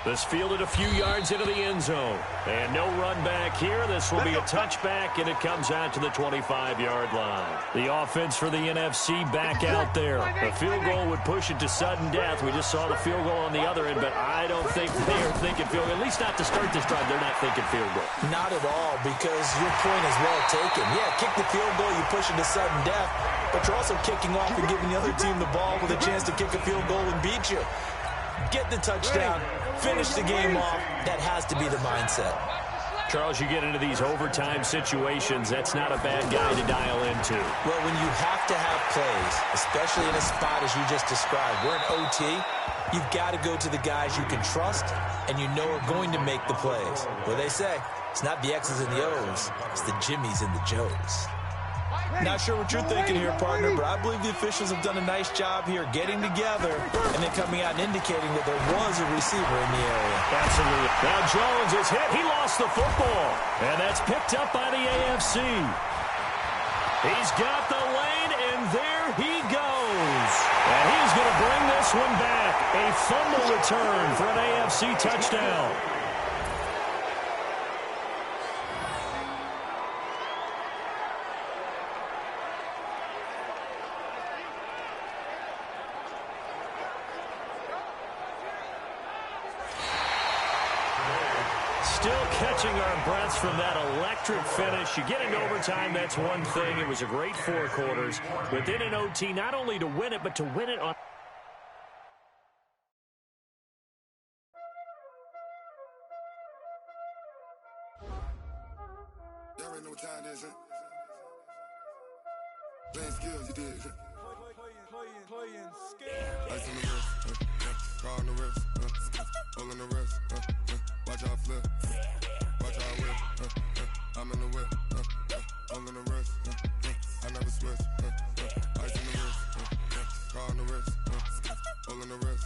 S2: This fielded a few yards into the end zone. And no run back here. This will be a touchback, and it comes out to the 25-yard line. The offense for the NFC back out there. A field goal would push it to sudden death. We just saw the field goal on the other end, but I don't think they are thinking field goal. At least not to start this drive. They're not thinking field goal.
S1: Not at all, because your point is well taken. Yeah, kick the field goal, you push it to sudden death, but you're also kicking off and giving the other team the ball with a chance to kick a field goal and beat you. Get the touchdown, finish the game off. That has to be the mindset.
S2: Charles, you get into these overtime situations, that's not a bad guy to dial into.
S1: Well, when you have to have plays, especially in a spot as you just described, we're in OT, you've got to go to the guys you can trust and you know are going to make the plays. What they say, it's not the X's and the O's, it's the Jimmys and the Joes. Not sure what you're thinking here, partner, but I believe the officials have done a nice job here getting together and then coming out and indicating that there was a receiver in the area.
S2: Absolutely. Now Jones is hit. He lost the football. And that's picked up by the AFC. He's got the lane, and there he goes. And he's going to bring this one back. A fumble return for an AFC touchdown. Still catching our breaths from that electric finish. You get into overtime, that's one thing. It was a great 4 quarters. Within an OT, not only to win it, but to win it on...
S6: Y'all ain't know what time this is. Playing skills, you did. Playing skills. Ice on the wrist, car on the wrist, hole in the wrist, watch out flip, watch out whip, I'm in the whip, hole in the wrist, I never switch, ice on the wrist, car on the wrist, hole in the wrist,